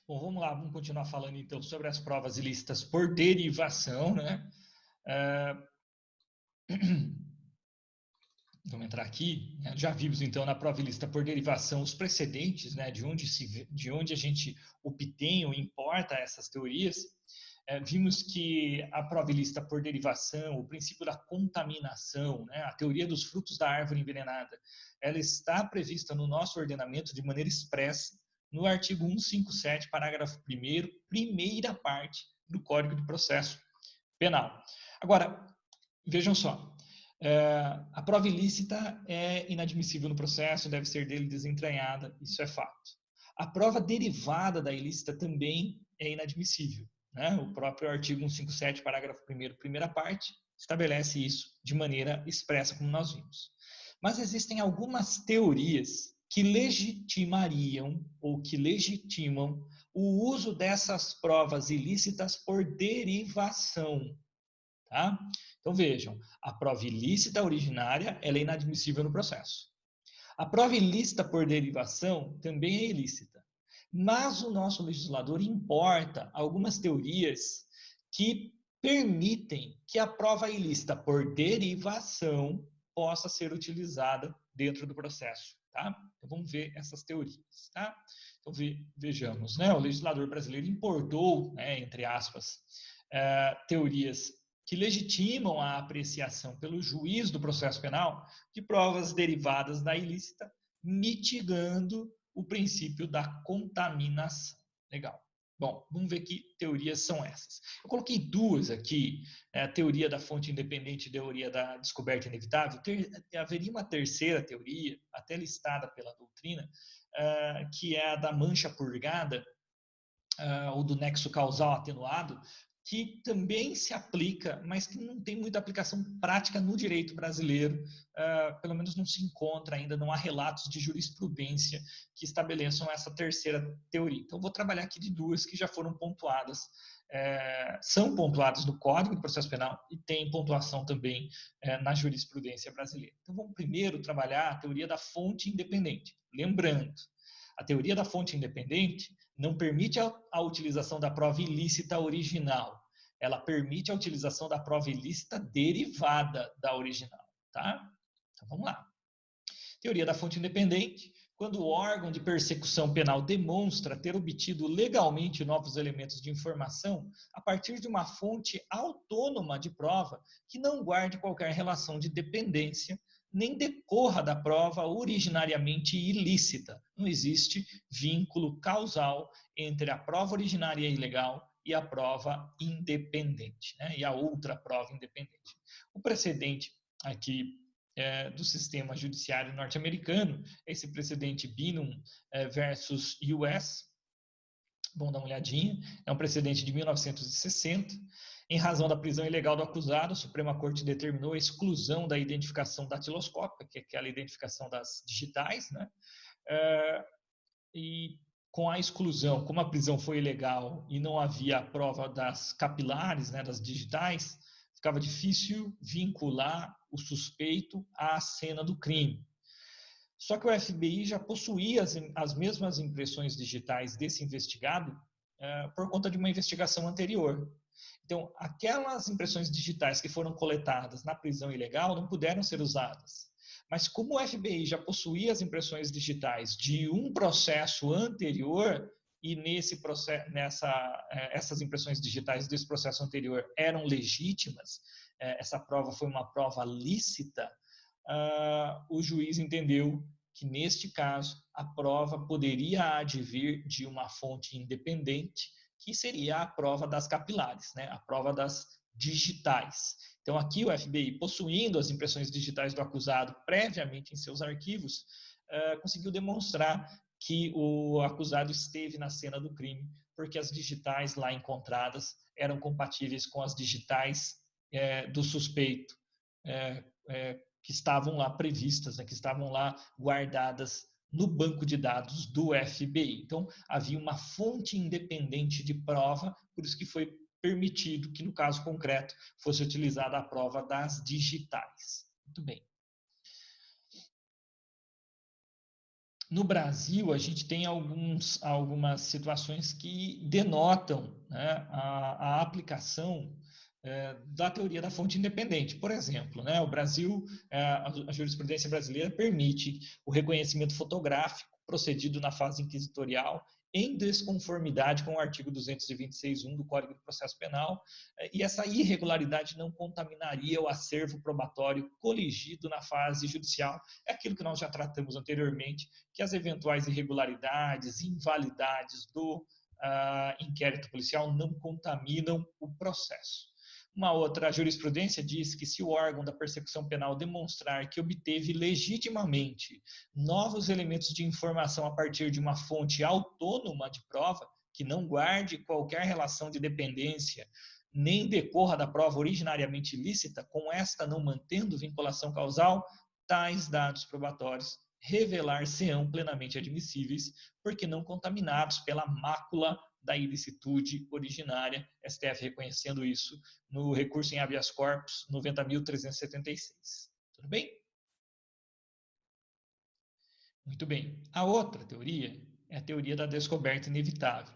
Bom, vamos lá, vamos continuar falando então sobre as provas ilícitas por derivação, né? Vamos entrar aqui. Já vimos então na prova ilícita por derivação os precedentes, né? De onde a gente obtém ou importa essas teorias. Vimos que a prova ilícita por derivação, o princípio da contaminação, né? A teoria dos frutos da árvore envenenada, ela está prevista no nosso ordenamento de maneira expressa no artigo 157, parágrafo 1º, primeira parte do Código de Processo Penal. Agora, vejam só, a prova ilícita é inadmissível no processo, deve ser dele desentranhada, isso é fato. A prova derivada da ilícita também é inadmissível, né? O próprio artigo 157, parágrafo 1º, primeira parte, estabelece isso de maneira expressa, como nós vimos. Mas existem algumas teorias que legitimariam ou que legitimam o uso dessas provas ilícitas por derivação. Tá? Então vejam, a prova ilícita originária ela é inadmissível no processo. A prova ilícita por derivação também é ilícita. Mas o nosso legislador importa algumas teorias que permitem que a prova ilícita por derivação possa ser utilizada dentro do processo. Tá? Então vamos ver essas teorias. Tá? Então vejamos, né? O legislador brasileiro importou, né, entre aspas, teorias que legitimam a apreciação pelo juiz do processo penal de provas derivadas da ilícita, mitigando o princípio da contaminação. Legal. Bom, vamos ver que teorias são essas. Eu coloquei duas aqui, a teoria da fonte independente e a teoria da descoberta inevitável. Haveria uma terceira teoria, até listada pela doutrina, que é a da mancha purgada, ou do nexo causal atenuado, que também se aplica, mas que não tem muita aplicação prática no direito brasileiro, pelo menos não se encontra ainda, não há relatos de jurisprudência que estabeleçam essa terceira teoria. Então, vou trabalhar aqui de duas que já foram pontuadas, são pontuadas no Código de Processo Penal e tem pontuação também na jurisprudência brasileira. Então, vamos primeiro trabalhar a teoria da fonte independente. Lembrando, a teoria da fonte independente não permite a utilização da prova ilícita original. Ela permite a utilização da prova ilícita derivada da original. Tá? Então vamos lá. Teoria da fonte independente. Quando o órgão de persecução penal demonstra ter obtido legalmente novos elementos de informação a partir de uma fonte autônoma de prova que não guarde qualquer relação de dependência, nem decorra da prova originariamente ilícita. Não existe vínculo causal entre a prova originária ilegal e a prova independente, né? E a outra prova independente. O precedente aqui do sistema judiciário norte-americano, esse precedente Binum versus US, vamos dar uma olhadinha, é um precedente de 1960. Em razão da prisão ilegal do acusado, a Suprema Corte determinou a exclusão da identificação datiloscópica, que é aquela identificação das digitais, né? E com a exclusão, como a prisão foi ilegal e não havia a prova das capilares, né, das digitais, ficava difícil vincular o suspeito à cena do crime. Só que o FBI já possuía as mesmas impressões digitais desse investigado por conta de uma investigação anterior. Então, aquelas impressões digitais que foram coletadas na prisão ilegal não puderam ser usadas. Mas como o FBI já possuía as impressões digitais de um processo anterior, e essas impressões digitais desse processo anterior eram legítimas, essa prova foi uma prova lícita, o juiz entendeu que, neste caso, a prova poderia advir de uma fonte independente, que seria a prova das capilares, né? A prova das digitais. Então, aqui o FBI, possuindo as impressões digitais do acusado previamente em seus arquivos, conseguiu demonstrar que o acusado esteve na cena do crime, porque as digitais lá encontradas eram compatíveis com as digitais do suspeito, que estavam lá previstas, né, que estavam lá guardadas no banco de dados do FBI. Então, havia uma fonte independente de prova, por isso que foi permitido que, no caso concreto, fosse utilizada a prova das digitais. Muito bem. No Brasil, a gente tem algumas situações que denotam, né, a aplicação da teoria da fonte independente. Por exemplo, né, o Brasil, a jurisprudência brasileira permite o reconhecimento fotográfico procedido na fase inquisitorial em desconformidade com o artigo 226.1 do Código de Processo Penal, e essa irregularidade não contaminaria o acervo probatório coligido na fase judicial. É aquilo que nós já tratamos anteriormente, que as eventuais irregularidades, invalidades do inquérito policial não contaminam o processo. Uma outra jurisprudência diz que se o órgão da persecução penal demonstrar que obteve legitimamente novos elementos de informação a partir de uma fonte autônoma de prova, que não guarde qualquer relação de dependência, nem decorra da prova originariamente ilícita, com esta não mantendo vinculação causal, tais dados probatórios revelar-se-ão plenamente admissíveis, porque não contaminados pela mácula da ilicitude originária, STF reconhecendo isso no recurso em habeas corpus 90.376. Tudo bem? Muito bem. A outra teoria é a teoria da descoberta inevitável.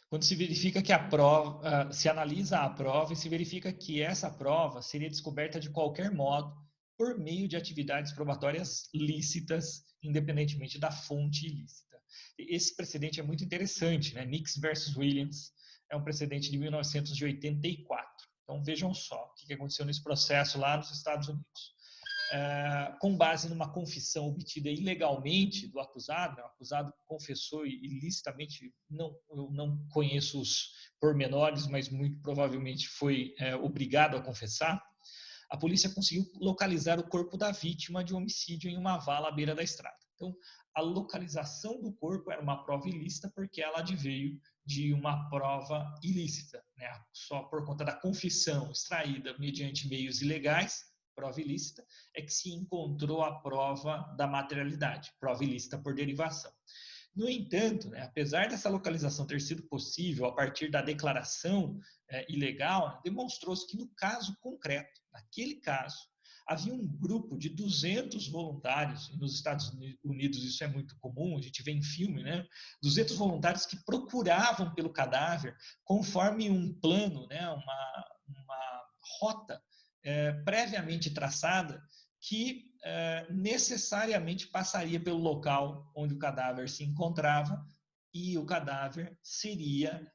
Quando se verifica que a prova, se analisa a prova e se verifica que essa prova seria descoberta de qualquer modo por meio de atividades probatórias lícitas, independentemente da fonte ilícita. Esse precedente é muito interessante, né? Nix versus Williams é um precedente de 1984. Então vejam só o que aconteceu nesse processo lá nos Estados Unidos. Com base numa confissão obtida ilegalmente do acusado, né? O acusado confessou ilicitamente, eu não conheço os pormenores, mas muito provavelmente foi obrigado a confessar. A polícia conseguiu localizar o corpo da vítima de um homicídio em uma vala à beira da estrada. Então, a localização do corpo era uma prova ilícita porque ela adveio de uma prova ilícita, né? Só por conta da confissão extraída mediante meios ilegais, prova ilícita, é que se encontrou a prova da materialidade, prova ilícita por derivação. No entanto, né, apesar dessa localização ter sido possível a partir da declaração ilegal, demonstrou-se que no caso concreto, naquele caso, havia um grupo de 200 voluntários, e nos Estados Unidos isso é muito comum, a gente vê em filme, né? 200 voluntários que procuravam pelo cadáver conforme um plano, né? uma rota previamente traçada que necessariamente passaria pelo local onde o cadáver se encontrava e o cadáver seria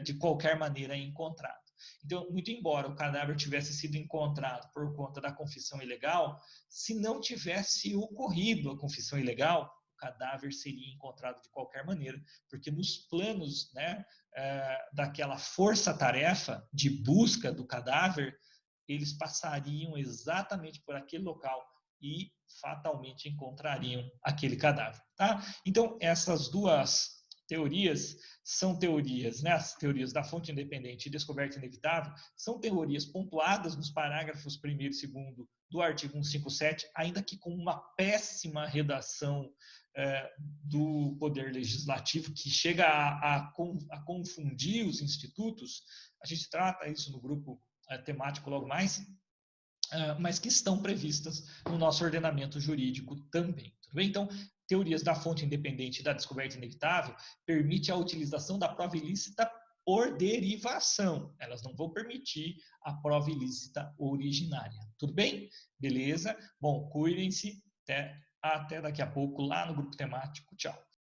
de qualquer maneira encontrado. Então, muito embora o cadáver tivesse sido encontrado por conta da confissão ilegal, se não tivesse ocorrido a confissão ilegal, o cadáver seria encontrado de qualquer maneira, porque nos planos, né, daquela força-tarefa de busca do cadáver, eles passariam exatamente por aquele local e fatalmente encontrariam aquele cadáver. Tá? Então, essas duas teorias são teorias, né? As teorias da fonte independente e descoberta inevitável, são teorias pontuadas nos parágrafos 1º e 2º do artigo 157, ainda que com uma péssima redação do Poder Legislativo, que chega a confundir os institutos. A gente trata isso no grupo temático logo mais, mas que estão previstas no nosso ordenamento jurídico também. Tudo bem? Então, teorias da fonte independente e da descoberta inevitável permite a utilização da prova ilícita por derivação. Elas não vão permitir a prova ilícita originária. Tudo bem? Beleza? Bom, cuidem-se. Até daqui a pouco lá no grupo temático. Tchau.